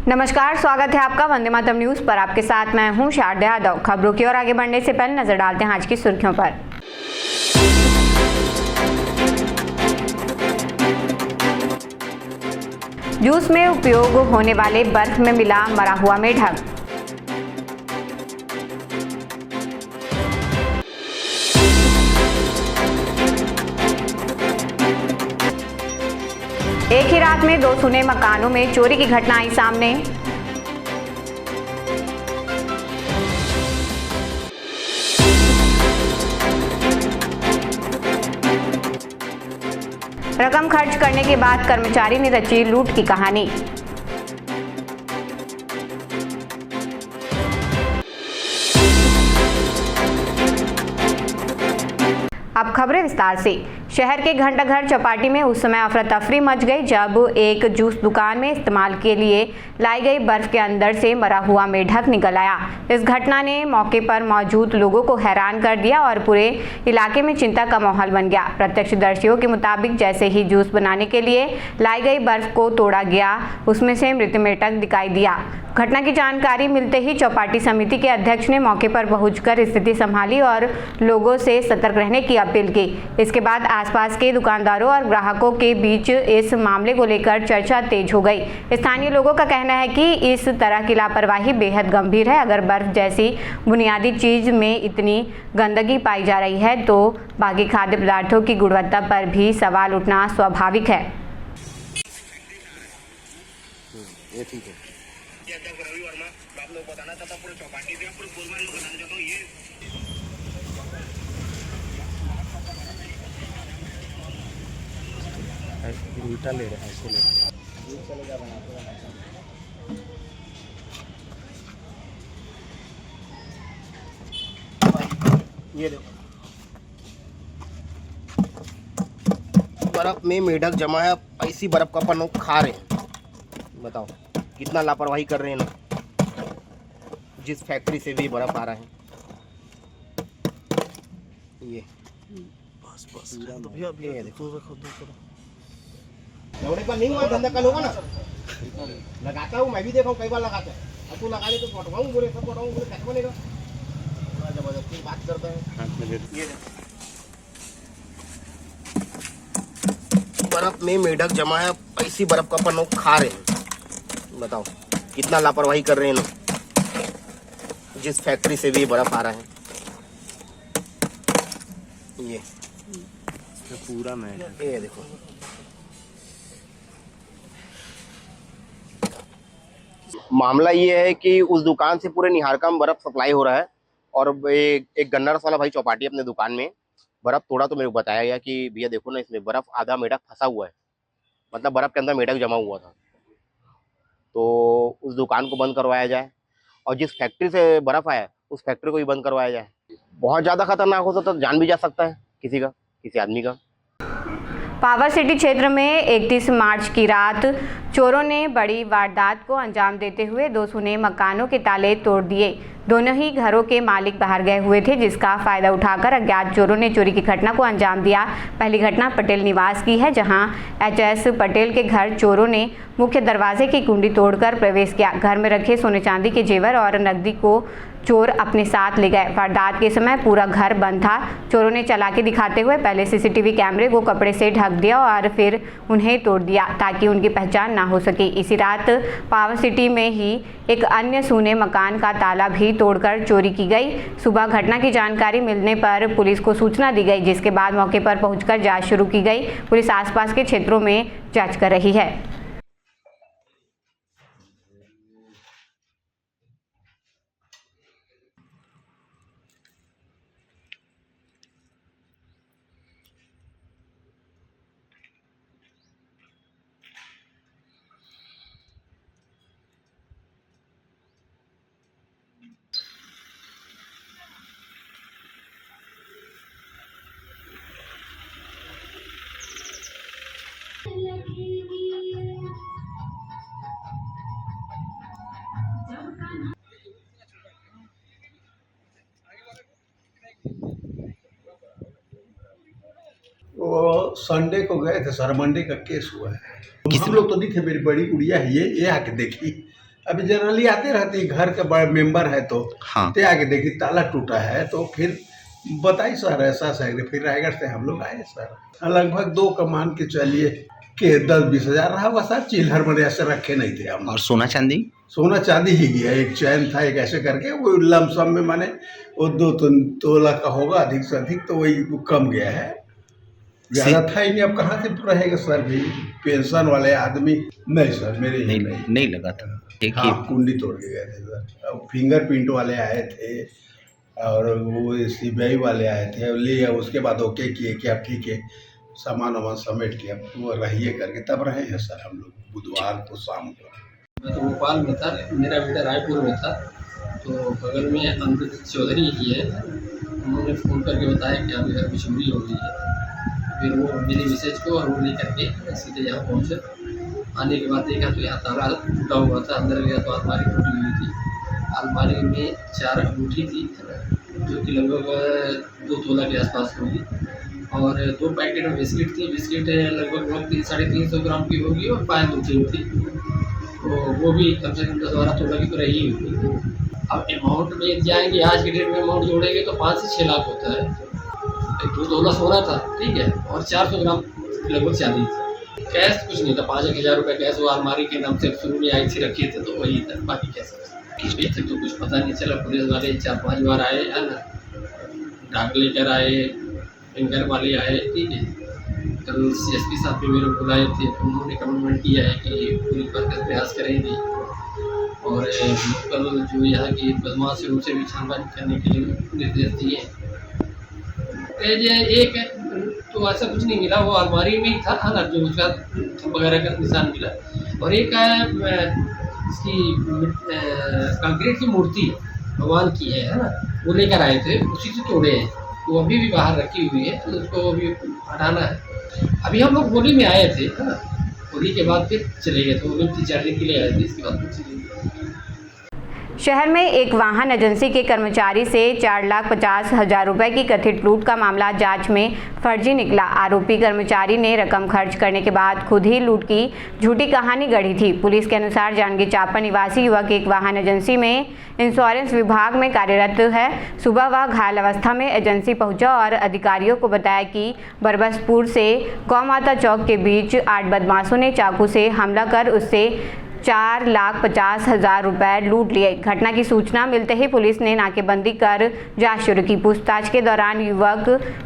नमस्कार, स्वागत है आपका वंदे मातरम न्यूज पर। आपके साथ मैं हूं शारदा यादव। खबरों की ओर आगे बढ़ने से पहले नजर डालते हैं आज की सुर्खियों पर। जूस में उपयोग होने वाले बर्फ में मिला मरा हुआ मेढक। एक ही रात में 2 सुने मकानों में चोरी की घटना आई सामने। रकम खर्च करने के बाद कर्मचारी ने रची लूट की कहानी। अब खबरें विस्तार से। शहर के घंटाघर चौपाटी में उस समय अफरा तफरी मच गई जब एक जूस दुकान में इस्तेमाल के लिए लाई गई बर्फ के अंदर से मरा हुआ मेढक निकल आया। इस घटना ने मौके पर मौजूद लोगों को हैरान कर दिया और पूरे इलाके में चिंता का माहौल बन गया। प्रत्यक्षदर्शियों के मुताबिक जैसे ही जूस बनाने के लिए लाई गई बर्फ को तोड़ा गया, उसमें से मृत मेढक दिखाई दिया। घटना की जानकारी मिलते ही चौपाटी समिति के अध्यक्ष ने मौके पर पहुंचकर स्थिति संभाली और लोगों से सतर्क रहने की अपील की। इसके बाद आसपास के दुकानदारों और ग्राहकों के बीच इस मामले को लेकर चर्चा तेज हो गई। स्थानीय लोगों का कहना है कि इस तरह की लापरवाही बेहद गंभीर है। अगर बर्फ जैसी बुनियादी चीज में इतनी गंदगी पाई जा रही है तो बाकी खाद्य पदार्थों की गुणवत्ता पर भी सवाल उठना स्वाभाविक है। ये ठीक है। रवि वर्मा, आप लोग बताना चाहता पूरे चौपाटी से पूरे गोलमाल लोग बताना चाहता हूँ ये उल्टा ले रहा है, ऐसे ले ये चलेगा बनाते ये देखो बर्फ में मेढक जमा है। ऐसी बर्फ का अपन लोग खा रहे हैं, बताओ कितना लापरवाही कर रहे हैं ना। जिस फैक्ट्री से भी बर्फ आ रहा है ये बस तो भैया ये देखो लौड़े पर नहीं हुआ धंधा कल होगा ना। लगाता हूँ मैं भी देखा हूँ कई बार लगाता है। अब तू लगा ले तो फोटवाऊँ बोले सब फोटवाऊँ बोले कैसे बनेगा। जबरदस्ती बात करता है। ये बर्फ में मेढक जमा है। ऐसी बर्फ का अपन लोग खा रहे हैं, बताओ कितना लापरवाही कर रहे हैं ना। जिस फैक्ट्री से भी बर्फ आ रहा है ये पूरा में ये देखो मामला ये है कि उस दुकान से पूरे निहारका में बर्फ सप्लाई हो रहा है और एक गन्ना रस वाला भाई चौपाटी अपने दुकान में बर्फ तोड़ा तो मेरे को बताया गया कि भैया देखो ना इसमें बर्फ आधा मेढक फंसा हुआ है, मतलब बर्फ के अंदर मेढक जमा हुआ था। तो उस दुकान को बंद करवाया जाए और जिस फैक्ट्री से बर्फ आया उस फैक्ट्री को भी बंद करवाया जाए। बहुत ज़्यादा खतरनाक हो सकता है, जान भी जा सकता है किसी आदमी का। पावर सिटी क्षेत्र में 31 मार्च की रात चोरों ने बड़ी वारदात को अंजाम देते हुए 2 सुने मकानों के ताले तोड़ दिए। दोनों ही घरों के मालिक बाहर गए हुए थे, जिसका फायदा उठाकर अज्ञात चोरों ने चोरी की घटना को अंजाम दिया। पहली घटना पटेल निवास की है, जहां एच.एस. पटेल के घर चोरों ने मुख्य दरवाजे की कुंडी तोड़कर प्रवेश किया। घर में रखे सोने चांदी के जेवर और नकदी को चोर अपने साथ ले गए। वारदात के समय पूरा घर बंद था। चोरों ने चालाकी दिखाते हुए पहले सीसीटीवी कैमरे को कपड़े से ढक दिया और फिर उन्हें तोड़ दिया ताकि उनकी पहचान ना हो सके। इसी रात पावर सिटी में ही एक अन्य सूने मकान का ताला भी तोड़कर चोरी की गई। सुबह घटना की जानकारी मिलने पर पुलिस को सूचना दी गई, जिसके बाद मौके पर पहुंचकर जांच शुरू की गई। पुलिस आसपास के क्षेत्रों में जांच कर रही है। वो संडे को गए थे सर, मंडे का केस हुआ है। हम लोग तो नहीं थे, मेरी बड़ी गुड़िया है ये आके देखी अभी जनरली आते रहते हैं, घर के बड़े मेंबर है तो हाँ। ते आके देखी ताला टूटा है तो फिर बताई सर ऐसा सर, फिर रायगढ़ से हम लोग आए सर। लगभग 2 का मान के चलिए कि 10-20 हज़ार रहा हुआ सर। चिल्हर में ऐसे रखे नहीं थे हम। और सोना चांदी? सोना चांदी ही गया, एक चैन था, एक ऐसे करके वो लमसम में माने वो 2 तोला का होगा अधिक से अधिक, तो वही कम गया है, ज़्यादा था ही नहीं। अब कहाँ से रहेगा सर, भी पेंशन वाले आदमी नहीं सर, मेरे नहीं लगा था। एक हाँ, कुंडी तोड़ के गए थे सर। अब फिंगरप्रिंट वाले आए थे और वो CBI वाले आए थे, ले उसके बाद ओके किए कि अब ठीक है सामान वामान समेट के अब वो रहिए करके तब रहे हैं सर हम लोग बुधवार को शाम को। मैं तो भोपाल में था, मेरा बेटा रायपुर में था, तो बगल में अमृत चौधरी ही है, उन्होंने फ़ोन करके बताया कि अभी घर में चोरी हो गई है। फिर वो मेरी मिसेज को और वो लेकर के सीधे यहाँ पहुँचे। आने के बाद देखा तो यहाँ ताला टूटा हुआ था, अंदर गया तो अलमारी टूटी हुई थी। अलमारी में 4 अंगूठी थी जो कि लगभग 2 तोला के आसपास होगी, और 2 पैकेट में बिस्किट थी। बिस्किट लगभग 300-350 ग्राम की होगी और 5 नमकीन थी, तो वो भी कम से कम 10-12 तोला की तो रही होगी। अब अमाउंट में जाएंगे, आज के डेट में अमाउंट जोड़ेंगे तो 5 से 6 लाख होता है। 2 तोला सोना था, ठीक है, और 400 ग्राम लगभग चांदी थी। कैश कुछ नहीं था, 5-1 हज़ार रुपये कैश वो अलमारी के नाम से शुरू में आई थी रखी थे, तो वही था, बाकी कैसे किस पे तक तो कुछ पता नहीं चला। पुलिस वाले 4-5 बार आए, है ना, डाक लेकर आए, फिंगर वाले आए, ठीक है। कल CSP साहब भी मेरे को बुलाए थे, तो उन्होंने कमिटमेंट किया है कि पूरी प्रयास करेंगे, और कल जो यहाँ की बदमाश है उनसे भी छानबीन करने के लिए निर्देश दिए। एक तो ऐसा कुछ नहीं मिला, वो अलमारी में ही था, है ना, जो उसका वगैरह का निशान मिला, और एक इसकी कंक्रीट की मूर्ति भगवान की है ना, वो लेकर आए थे, उसी से तोड़े हैं, वो अभी भी बाहर रखी हुई है, तो उसको अभी हटाना है। अभी हम लोग होली में आए थे, है ना, होली के बाद फिर चले गए थे, होली 3-4 दिन के लिए आए थे, इसके बाद फिर चले गए। शहर में एक वाहन एजेंसी के कर्मचारी से 4,50,000 रुपए की कथित लूट का मामला जांच में फर्जी निकला। आरोपी कर्मचारी ने रकम खर्च करने के बाद खुद ही लूट की झूठी कहानी गढ़ी थी। पुलिस के अनुसार जांजगीर चांपा निवासी युवक एक वाहन एजेंसी में इंश्योरेंस विभाग में कार्यरत है। सुबह वह घायल अवस्था में एजेंसी पहुंचा और अधिकारियों को बताया कि बरबसपुर से गौमाता चौक के बीच 8 बदमाशों ने चाकू से हमला कर उससे 4,50,000 रुपए लूट लिए। घटना की सूचना मिलते ही पुलिस ने नाकेबंदी कर जांच शुरू की। पूछताछ के दौरान युवक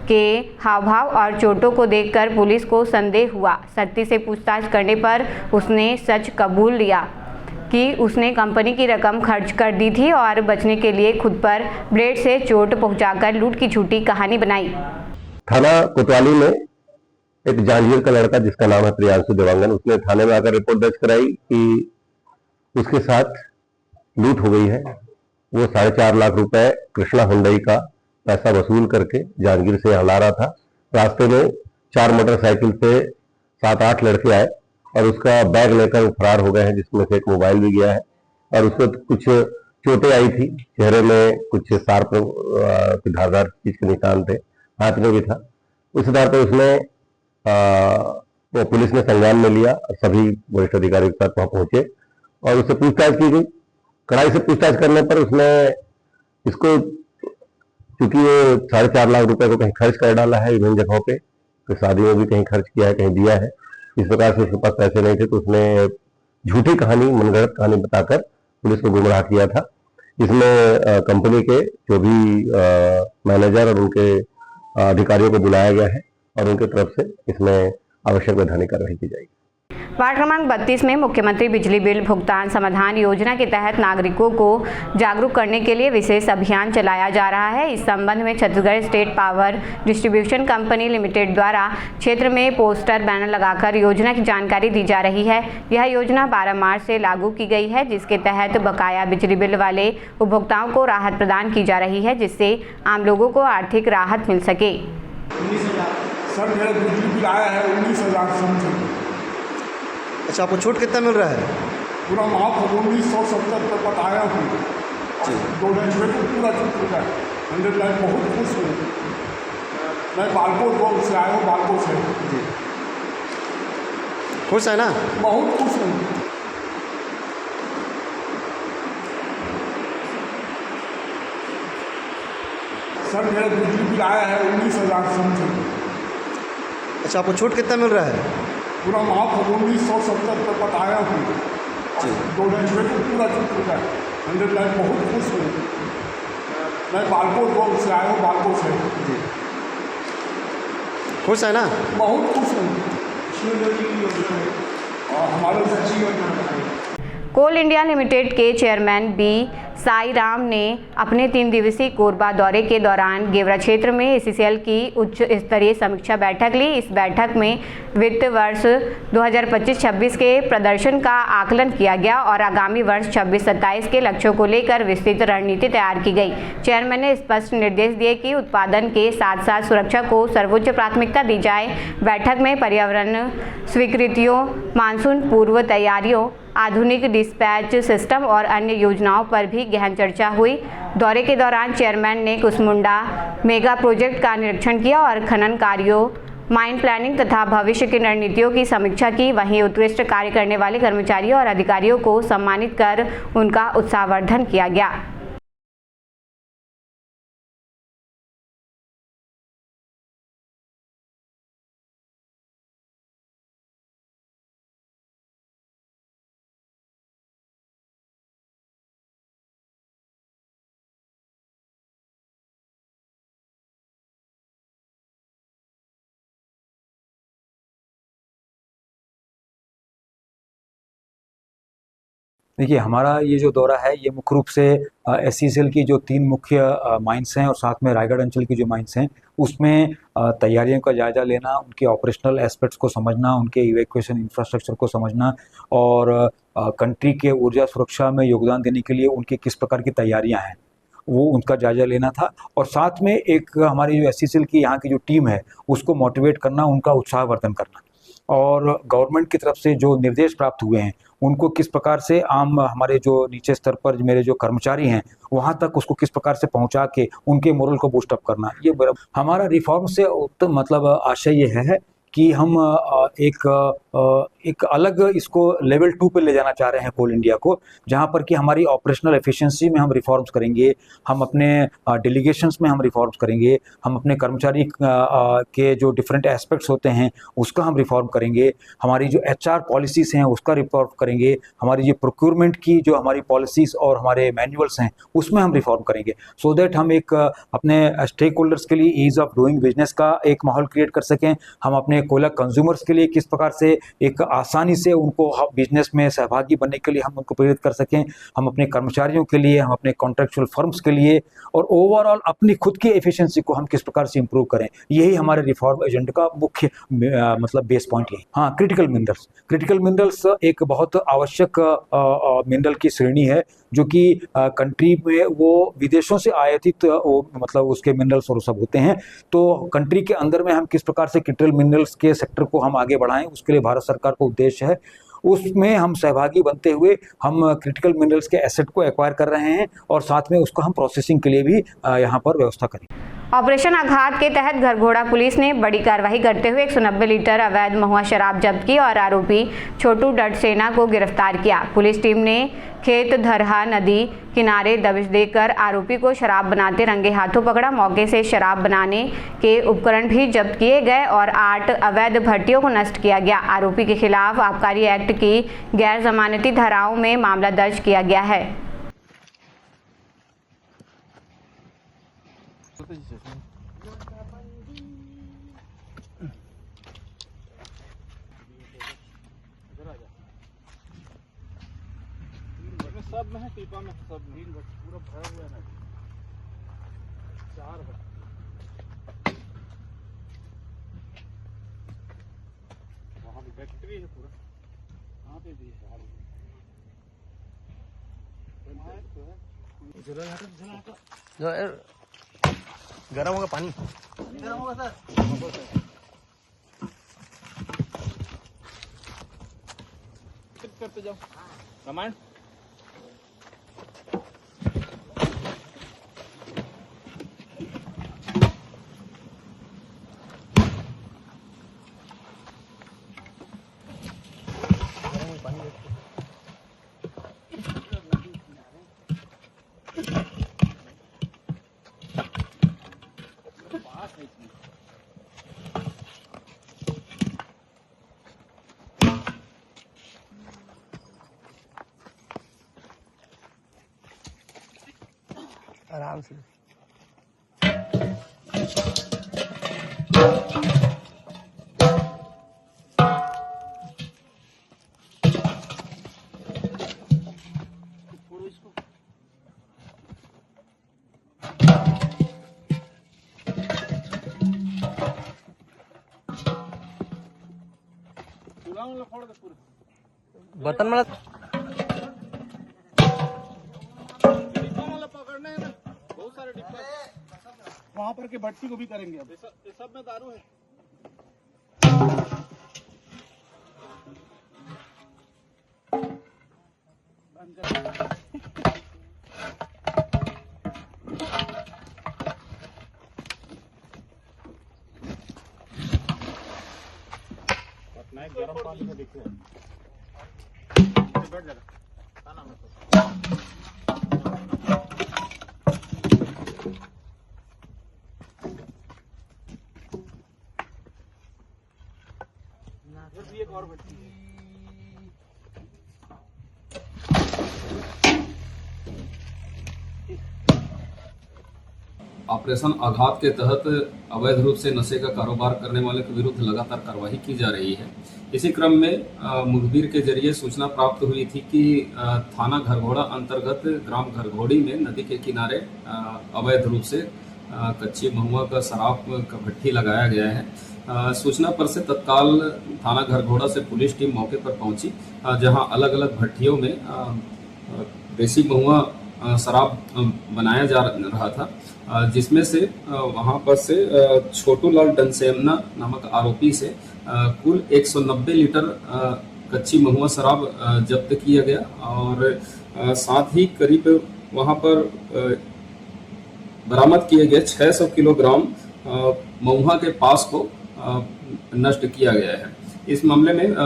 के हाव भाव और चोटों को देखकर पुलिस को संदेह हुआ। सख्ती से पूछताछ करने पर उसने सच कबूल लिया कि उसने कंपनी की रकम खर्च कर दी थी और बचने के लिए खुद पर ब्लेड से चोट पहुंचाकर लूट की झूठी कहानी बनाई। थाना कोतवाली में एक जांजगीर का लड़का जिसका नाम है प्रियांशु देवांगन, उसने थाने में आकर रिपोर्ट दर्ज कराई कि उसके साथ लूट हो गई है। वो 4.5 लाख रुपए कृष्णा हुंडई का पैसा वसूल करके जांजगीर से यहाँ ला रहा था। रास्ते में 4 मोटरसाइकिल से 7-8 लड़के आए और उसका बैग लेकर वो फरार हो गए हैं, जिसमें से एक मोबाइल भी गया है और उसको कुछ चोटें आई थी। चेहरे में कुछ शार्प धारदार चीज के निशान थे, हाथ में भी था। उस आधार पर उसने वो पुलिस ने संज्ञान में लिया और सभी वरिष्ठ अधिकारियों के साथ वहां पहुंचे और उससे पूछताछ की गई। कड़ाई से पूछताछ करने पर उसने इसको, क्योंकि वो 4.5 लाख रुपए को कहीं खर्च कर डाला है विभिन्न जगहों पे, तो शादी में भी कहीं खर्च किया है, कहीं दिया है, इस प्रकार से उसके पास पैसे नहीं थे, तो उसने झूठी कहानी, मनगढ़ंत कहानी बताकर पुलिस को गुमराह किया था। इसमें कंपनी के जो भी मैनेजर और उनके अधिकारियों को बुलाया गया है और उनकी तरफ से इसमें आवश्यक वैधानिक कार्रवाई की जाएगी। वार्ड क्रमांक 32 में मुख्यमंत्री बिजली बिल भुगतान समाधान योजना के तहत नागरिकों को जागरूक करने के लिए विशेष अभियान चलाया जा रहा है। इस संबंध में Chhattisgarh state power distribution company limited द्वारा क्षेत्र में पोस्टर बैनर लगाकर योजना की जानकारी दी जा रही है। यह योजना 12 मार्च से लागू की गई है, जिसके तहत बकाया बिजली बिल वाले उपभोक्ताओं को राहत प्रदान की जा रही है, जिससे आम लोगों को आर्थिक राहत मिल सके। 19,000 सर मेरा बिजली बिल आया है 19,000 समथिंग। अच्छा, आपको छूट कितना मिल रहा है? पूरा माफ 1970 रुपये बताया हूँ, डोनेशन को पूरा छूट चुका है 100%। बहुत खुश हूँ मैं। बालकोट से आया हूँ, बालकोट से जी। खुश है ना? बहुत खुश हूँ। सर मेरा बिजली बिल आया है 19,000 समथिंग। अच्छा, आपको छूट कितना मिल रहा है? पूरा माफ 1970 पे बताया हूँ, डोनेशन को पूरा छूट चुका है। 100 लाख बहुत खुश हूँ। मैं बालकोट गाँव से आया हूँ, बालकोट से। जी, खुश है ना? बहुत खुश हूँ। और हमारे अच्छी योजना है। कोल इंडिया लिमिटेड के चेयरमैन बी साई राम ने अपने 3 दिवसीय कोरबा दौरे के दौरान गेवरा क्षेत्र में एसीसीएल की उच्च स्तरीय समीक्षा बैठक ली। इस बैठक में वित्त वर्ष 2025-26 के प्रदर्शन का आकलन किया गया और आगामी वर्ष 26-27 के लक्ष्यों को लेकर विस्तृत रणनीति तैयार की गई। चेयरमैन ने स्पष्ट निर्देश दिए कि उत्पादन के साथ साथ सुरक्षा को सर्वोच्च प्राथमिकता दी जाए। बैठक में पर्यावरण स्वीकृतियों, मानसून पूर्व तैयारियों, आधुनिक डिस्पैच सिस्टम और अन्य योजनाओं पर भी गहन चर्चा हुई। दौरे के दौरान चेयरमैन ने कुसमुंडा मेगा प्रोजेक्ट का निरीक्षण किया और खनन कार्यों, माइन प्लानिंग तथा भविष्य की रणनीतियों की समीक्षा की। वहीं उत्कृष्ट कार्य करने वाले कर्मचारियों और अधिकारियों को सम्मानित कर उनका उत्साहवर्धन किया गया। देखिए, हमारा ये जो दौरा है ये मुख्य रूप से एससीसीएल की जो 3 मुख्य माइंस हैं और साथ में रायगढ़ अंचल की जो माइंस हैं उसमें तैयारियों का जायजा लेना, उनके ऑपरेशनल एस्पेक्ट्स को समझना, उनके इवैक्यूएशन इंफ्रास्ट्रक्चर को समझना और कंट्री के ऊर्जा सुरक्षा में योगदान देने के लिए उनकी किस प्रकार की तैयारियां हैं वो उनका जायजा लेना था। और साथ में एक हमारी जो एससीसीएल की यहाँ की जो टीम है उसको मोटिवेट करना, उनका उत्साहवर्धन करना और गवर्नमेंट की तरफ से जो निर्देश प्राप्त हुए हैं उनको किस प्रकार से आम हमारे जो नीचे स्तर पर मेरे जो कर्मचारी हैं वहाँ तक उसको किस प्रकार से पहुँचा के उनके मोरल को बूस्ट अप करना। ये हमारा रिफॉर्म से मतलब आशय ये है कि हम एक अलग इसको लेवल 2 पे ले जाना चाह रहे हैं कोल इंडिया को, जहां पर कि हमारी ऑपरेशनल एफिशिएंसी में हम रिफॉर्म्स करेंगे, हम अपने डेलीगेशंस में हम रिफॉर्म्स करेंगे, हम अपने कर्मचारी के जो डिफरेंट एस्पेक्ट्स होते हैं उसका हम रिफॉर्म करेंगे, हमारी जो एचआर पॉलिसीज़ हैं उसका रिफॉर्म करेंगे, हमारी जो प्रोक्योरमेंट की जो हमारी पॉलिसीज़ और हमारे मैनुअल्स हैं उसमें हम रिफॉर्म करेंगे, सो दैट हम एक अपने स्टेक होल्डर्स के लिए ईज़ ऑफ डूइंग बिजनेस का एक माहौल क्रिएट कर सकें। हम अपने कोयला कंज्यूमर्स के लिए किस प्रकार से एक आसानी से उनको बिजनेस में सहभागी बनने के लिए हम उनको प्रेरित कर सकें, हम अपने कर्मचारियों के लिए, हम अपने कॉन्ट्रैक्चुअल फर्म्स के लिए और ओवरऑल अपनी खुद की एफिशिएंसी को हम किस प्रकार से इंप्रूव करें, यही हमारे रिफॉर्म एजेंडा का मुख्य मतलब बेस पॉइंट है। हाँ, क्रिटिकल मिनरल्स एक बहुत आवश्यक मिनरल की श्रेणी है जो कि कंट्री में वो विदेशों से आयातित मतलब उसके मिनरल्स और सब होते हैं। तो कंट्री के अंदर में हम किस प्रकार से क्रिटिकल मिनरल्स के सेक्टर को हम आगे बढ़ाएं, उसके लिए भारत सरकार का उद्देश्य है। उसमें हम सहभागी बनते हुए हम क्रिटिकल मिनरल्स के एसेट को एक्वायर कर रहे हैं और साथ में उसको हम प्रोसेसिंग के लिए भी यहाँ पर व्यवस्था करें। ऑपरेशन आघात के तहत घरघोड़ा पुलिस ने बड़ी कार्रवाई करते हुए 190 लीटर अवैध महुआ शराब जब्त की और आरोपी छोटू डडसेना को गिरफ्तार किया। पुलिस टीम ने खेत धरहा नदी किनारे दबिश देकर आरोपी को शराब बनाते रंगे हाथों पकड़ा। मौके से शराब बनाने के उपकरण भी जब्त किए गए और 8 अवैध भट्टियों को नष्ट किया गया। आरोपी के खिलाफ आबकारी एक्ट की गैर जमानती धाराओं में मामला दर्ज किया गया है। सब में है, टीपा में सब पूरा भरा हुआ है। 4 वहाँ भी फैक्ट्री है पूरा, वहाँ पे भी है। गर्म होगा पानी, गर्म होगा सर। करते जाओ कमांड। आराम से। बर्तन में पकड़ने हैं ना, बहुत सारे डिब्बा वहाँ पर के भट्टी को भी करेंगे। अब ये सब में दारू है। गरम पानी में देखो बैठ जाएगा। क्या नाम है? एक और भट्टी है। ऑपरेशन आघात के तहत अवैध रूप से नशे का कारोबार करने वाले के विरुद्ध लगातार कार्रवाई की जा रही है। इसी क्रम में मुखबिर के जरिए सूचना प्राप्त हुई थी कि थाना घरघोड़ा अंतर्गत ग्राम घरघोड़ी में नदी के किनारे अवैध रूप से कच्ची महुआ का शराब का भट्ठी लगाया गया है। सूचना पर से तत्काल थाना घरघोड़ा से पुलिस टीम मौके पर पहुंची, जहां अलग अलग भट्टियों में देसी महुआ शराब बनाया जा रहा था, जिसमें से वहां पर से छोटू लाल डनसेमना नामक आरोपी से कुल 190 लीटर कच्ची महुआ शराब जब्त किया गया और साथ ही करीब वहां पर बरामद किए गए 600 किलोग्राम महुआ के पास को नष्ट किया गया है। इस मामले में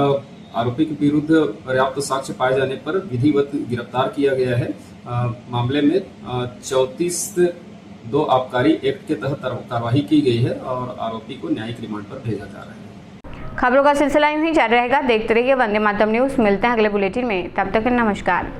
आरोपी के विरुद्ध पर्याप्त साक्ष्य पाए जाने पर विधिवत गिरफ्तार किया गया है। मामले में 34(2) आबकारी एक्ट के तहत कार्रवाई की गई है और आरोपी को न्यायिक रिमांड पर भेजा जा रहा है। खबरों का सिलसिला यूं ही जारी रहेगा। देखते रहिए वंदे मातरम न्यूज। मिलते हैं अगले बुलेटिन में, तब तक नमस्कार।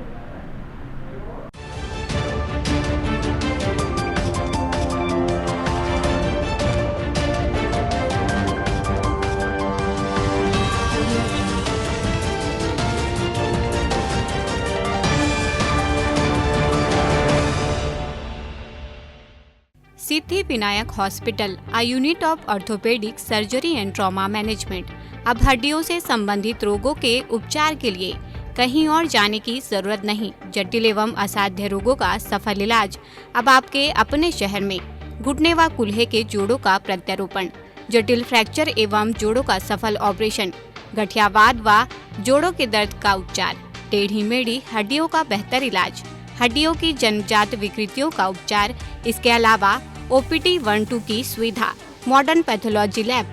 Siddhi Vinayak hospital, a unit of orthopaedic surgery and trauma management. अब हड्डियों से संबंधित रोगों के उपचार के लिए कहीं और जाने की जरूरत नहीं। जटिल एवं असाध्य रोगों का सफल इलाज अब आपके अपने शहर में। घुटने व कूल्हे के जोड़ों का प्रत्यारोपण, जटिल फ्रैक्चर एवं जोड़ों का सफल ऑपरेशन, गठियावाद व जोड़ों के दर्द का उपचार, टेढ़ी मेढ़ी हड्डियों का बेहतर इलाज, हड्डियों की जन्मजात विकृतियों का उपचार। इसके अलावा OPD 1-2 की सुविधा, modern pathology lab,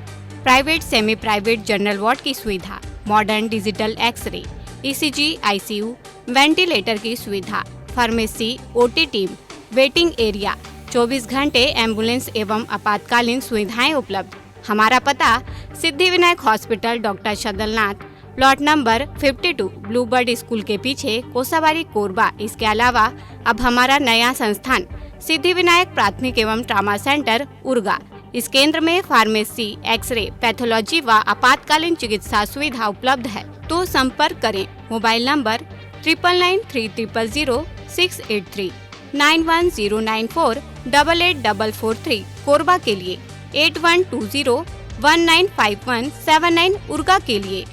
private semi private general ward की सुविधा, modern digital x-ray, ECG, ICU, ventilator की सुविधा, pharmacy, OT team, waiting area, 24 घंटे एम्बुलेंस एवं आपातकालीन सुविधाएं उपलब्ध। हमारा पता Siddhi Vinayak hospital, doctor Shadalnath, plot number 52, Bluebird school के पीछे, कोसाबारी, कोरबा। इसके अलावा अब हमारा नया संस्थान सिद्धि विनायक प्राथमिक एवं ट्रामा सेंटर, उर्गा। इस केंद्र में फार्मेसी, एक्सरे, पैथोलॉजी व आपातकालीन चिकित्सा सुविधा उपलब्ध है। तो संपर्क करें। मोबाइल नंबर 9993000683, 9109488443 कोरबा के लिए, 8120195179 उर्गा के लिए।